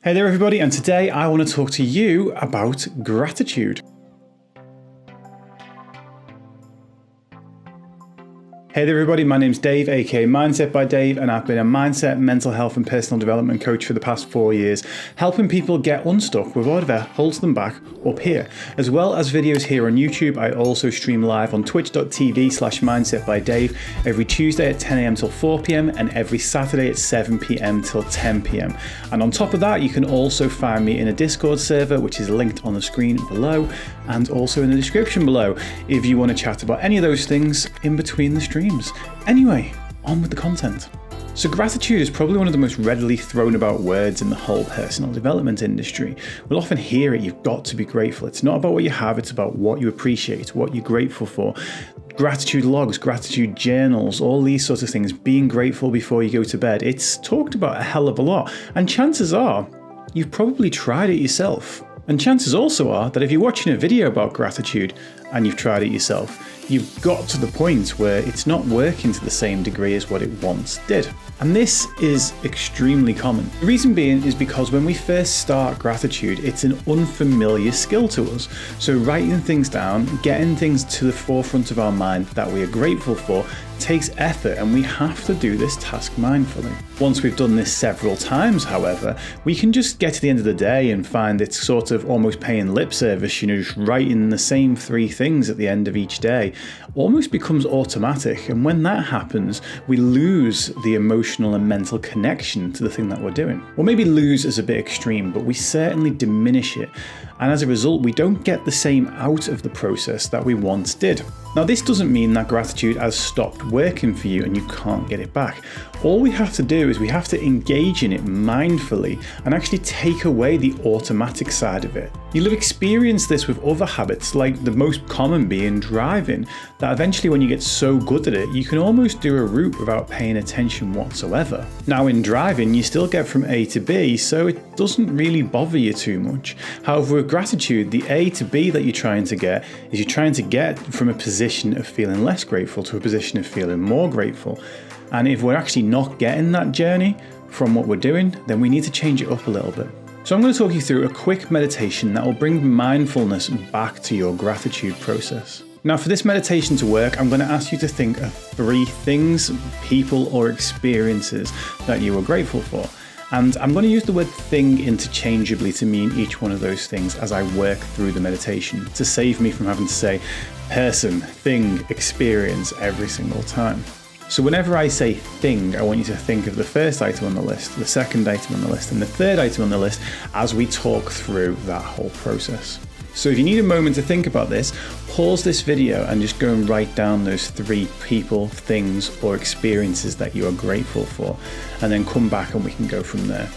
Hey there everybody, and today I want to talk to you about gratitude. Hey there everybody, my name's Dave, aka Mindset by Dave, and I've been a mindset, mental health and personal development coach for the past 4 years, helping people get unstuck with whatever holds them back up here. As well as videos here on YouTube, I also stream live on twitch.tv/mindsetbydave every Tuesday at 10 AM till 4 PM and every Saturday at 7 PM till 10 PM. And on top of that, you can also find me in a Discord server, which is linked on the screen below and also in the description below if you want to chat about any of those things in between the streams. Anyway, on with the content. So gratitude is probably one of the most readily thrown about words in the whole personal development industry. We'll often hear it, you've got to be grateful. It's not about what you have, it's about what you appreciate, what you're grateful for. Gratitude logs, gratitude journals, all these sorts of things, being grateful before you go to bed. It's talked about a hell of a lot, and chances are you've probably tried it yourself. And chances also are that if you're watching a video about gratitude and you've tried it yourself, you've got to the point where it's not working to the same degree as what it once did. And this is extremely common. The reason being is because when we first start gratitude, it's an unfamiliar skill to us. So writing things down, getting things to the forefront of our mind that we are grateful for takes effort, and we have to do this task mindfully. Once we've done this several times, however, we can just get to the end of the day and find it's sort of almost paying lip service, just writing the same 3 things at the end of each day. Almost becomes automatic, and when that happens, we lose the emotional and mental connection to the thing that we're doing. Or maybe lose is a bit extreme, but we certainly diminish it, and as a result, we don't get the same out of the process that we once did. Now, this doesn't mean that gratitude has stopped working for you and you can't get it back. All we have to do is we have to engage in it mindfully and actually take away the automatic side of it. You'll have experienced this with other habits, like the most common being driving, that eventually when you get so good at it, you can almost do a route without paying attention whatsoever. Now, in driving, you still get from A to B, so it doesn't really bother you too much. However, with gratitude, the A to B that you're trying to get is you're trying to get from a position of feeling less grateful to a position of feeling more grateful. And if we're actually not getting that journey from what we're doing, then we need to change it up a little bit. So I'm going to talk you through a quick meditation that will bring mindfulness back to your gratitude process. Now, for this meditation to work, I'm going to ask you to think of 3 things, people, or experiences that you are grateful for. And I'm going to use the word thing interchangeably to mean each one of those things as I work through the meditation, to save me from having to say person, thing, experience every single time. So whenever I say thing, I want you to think of the first item on the list, the second item on the list, and the third item on the list as we talk through that whole process. So if you need a moment to think about this, pause this video and just go and write down those 3 people, things, or experiences that you are grateful for, and then come back and we can go from there.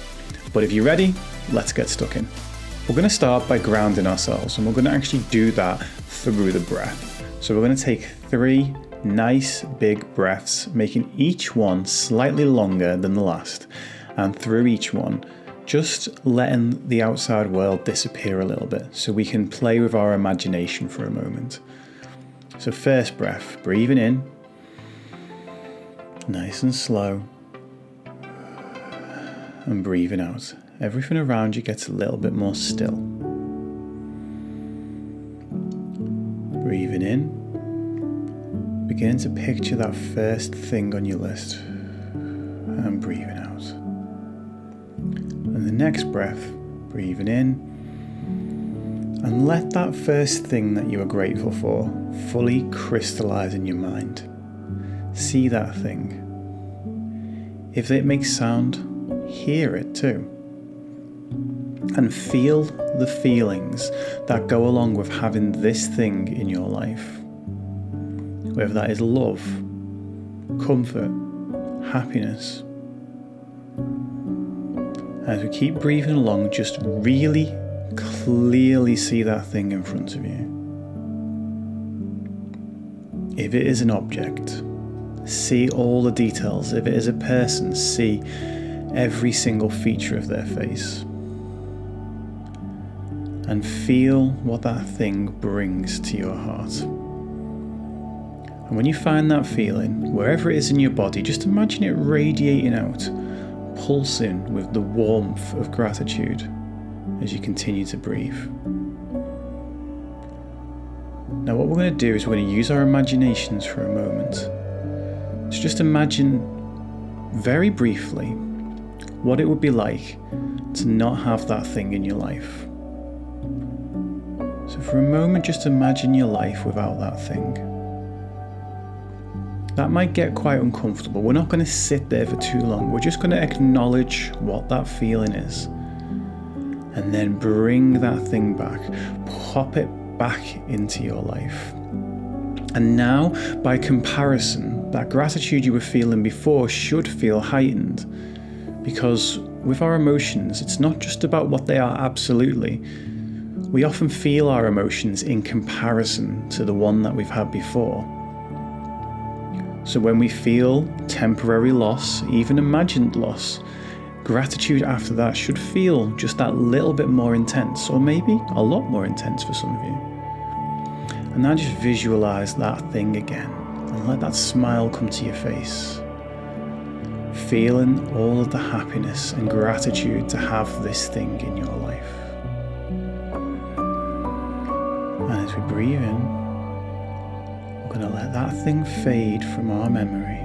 But if you're ready, let's get stuck in. We're going to start by grounding ourselves, and we're going to actually do that through the breath. So we're going to take 3 nice big breaths, making each one slightly longer than the last, and through each one, just letting the outside world disappear a little bit so we can play with our imagination for a moment. So first breath, breathing in, nice and slow, and breathing out. Everything around you gets a little bit more still. Breathing in, begin to picture that first thing on your list, and breathing out. And the next breath, breathing in, and let that first thing that you are grateful for fully crystallize in your mind. See that thing. If it makes sound, hear it too. And feel the feelings that go along with having this thing in your life. Whether that is love, comfort, happiness. As we keep breathing along, just really clearly see that thing in front of you. If it is an object, see all the details. If it is a person, see every single feature of their face. And feel what that thing brings to your heart. And when you find that feeling, wherever it is in your body, just imagine it radiating out, pulsing with the warmth of gratitude as you continue to breathe. Now what we're going to do is we're going to use our imaginations for a moment. So just imagine very briefly what it would be like to not have that thing in your life. So for a moment, just imagine your life without that thing. That might get quite uncomfortable. We're not going to sit there for too long. We're just going to acknowledge what that feeling is. And then bring that thing back. Pop it back into your life. And now, by comparison, that gratitude you were feeling before should feel heightened. Because with our emotions, it's not just about what they are absolutely. We often feel our emotions in comparison to the one that we've had before. So when we feel temporary loss, even imagined loss, gratitude after that should feel just that little bit more intense, or maybe a lot more intense for some of you. And now just visualize that thing again and let that smile come to your face. Feeling all of the happiness and gratitude to have this thing in your life. And as we breathe in, we're going to let that thing fade from our memory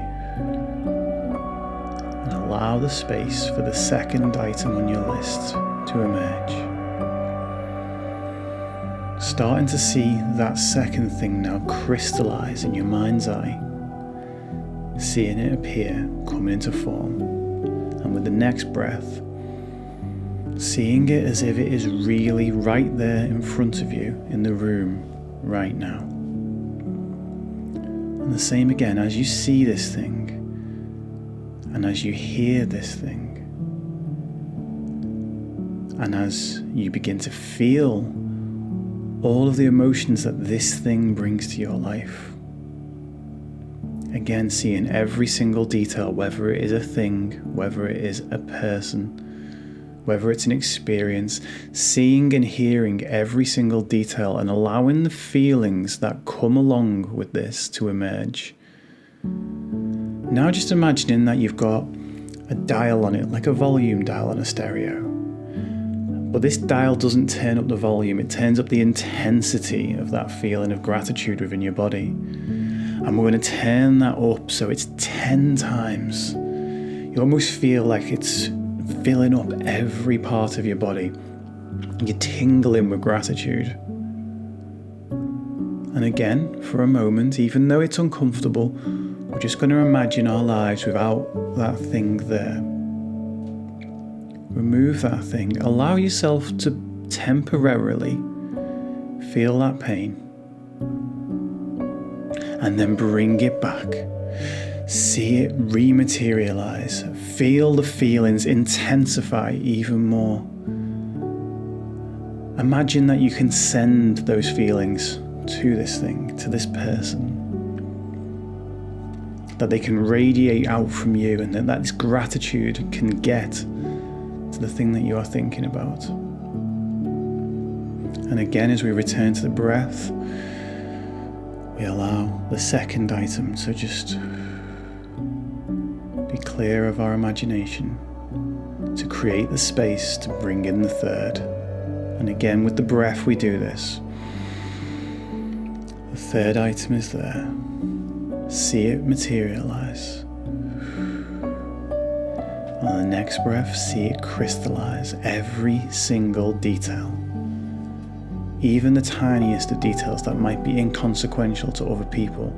and allow the space for the second item on your list to emerge. Starting to see that second thing now crystallize in your mind's eye, seeing it appear, coming into form, and with the next breath, seeing it as if it is really right there in front of you in the room right now. And the same again, as you see this thing, and as you hear this thing, and as you begin to feel all of the emotions that this thing brings to your life. Again, seeing every single detail, whether it is a thing, whether it is a person, whether it's an experience, seeing and hearing every single detail and allowing the feelings that come along with this to emerge. Now just imagining that you've got a dial on it, like a volume dial on a stereo. But this dial doesn't turn up the volume, it turns up the intensity of that feeling of gratitude within your body. And we're going to turn that up so it's 10 times. You almost feel like it's filling up every part of your body. You're tingling with gratitude. And again, for a moment, even though it's uncomfortable, we're just going to imagine our lives without that thing there. Remove that thing. Allow yourself to temporarily feel that pain. And then bring it back. See it rematerialize. Feel the feelings intensify even more. Imagine that you can send those feelings to this thing, to this person. That they can radiate out from you, and that this gratitude can get to the thing that you are thinking about. And again, as we return to the breath, we allow the second item to just be clear of our imagination, to create the space to bring in the third. And again, with the breath, we do this. The third item is there. See it materialize. On the next breath, see it crystallize every single detail. Even the tiniest of details that might be inconsequential to other people,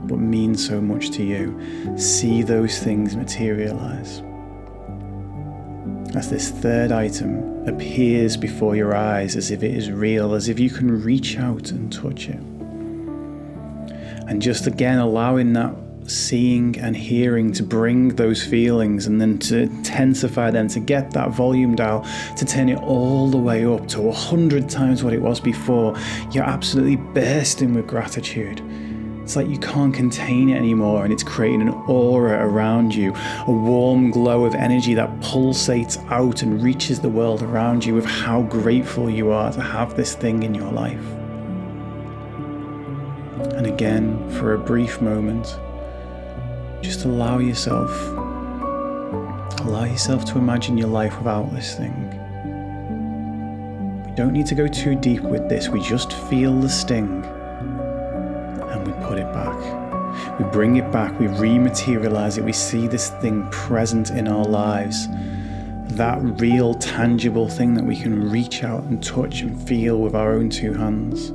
but mean so much to you. See those things materialize. As this third item appears before your eyes as if it is real, as if you can reach out and touch it. And just again allowing that seeing and hearing to bring those feelings and then to intensify them, to get that volume dial, to turn it all the way up to 100 times what it was before. You're absolutely bursting with gratitude. It's like you can't contain it anymore, and it's creating an aura around you, a warm glow of energy that pulsates out and reaches the world around you with how grateful you are to have this thing in your life. And again, for a brief moment, just allow yourself, Allow yourself to imagine your life without this thing. We don't need to go too deep with this. We just feel the sting and we put it back. We bring it back. We rematerialize it. We see this thing present in our lives. That real, tangible thing that we can reach out and touch and feel with our own two hands.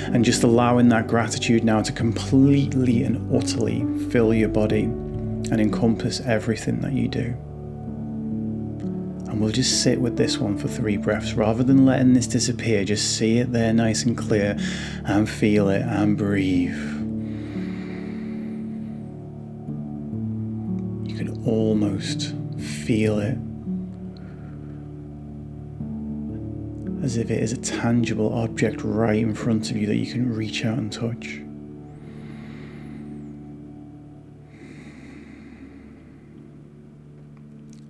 And just allowing that gratitude now to completely and utterly fill your body and encompass everything that you do. And we'll just sit with this one for 3 breaths. Rather than letting this disappear, just see it there nice and clear and feel it and breathe. You can almost feel it as if it is a tangible object right in front of you that you can reach out and touch.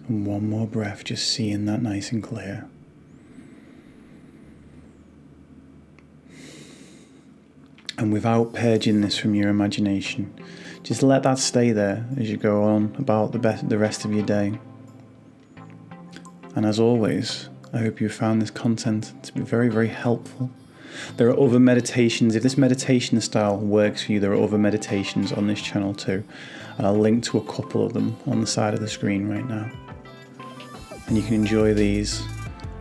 And one more breath, just seeing that nice and clear. And without purging this from your imagination, just let that stay there as you go on about the rest of your day. And as always, I hope you found this content to be very, very helpful. There are other meditations. If this meditation style works for you, there are other meditations on this channel too. And I'll link to a couple of them on the side of the screen right now. And you can enjoy these.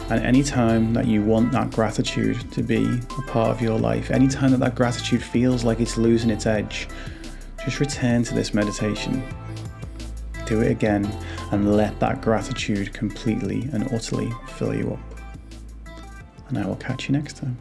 And anytime that you want that gratitude to be a part of your life, anytime that gratitude feels like it's losing its edge, just return to this meditation. Do it again and let that gratitude completely and utterly fill you up. And I will catch you next time.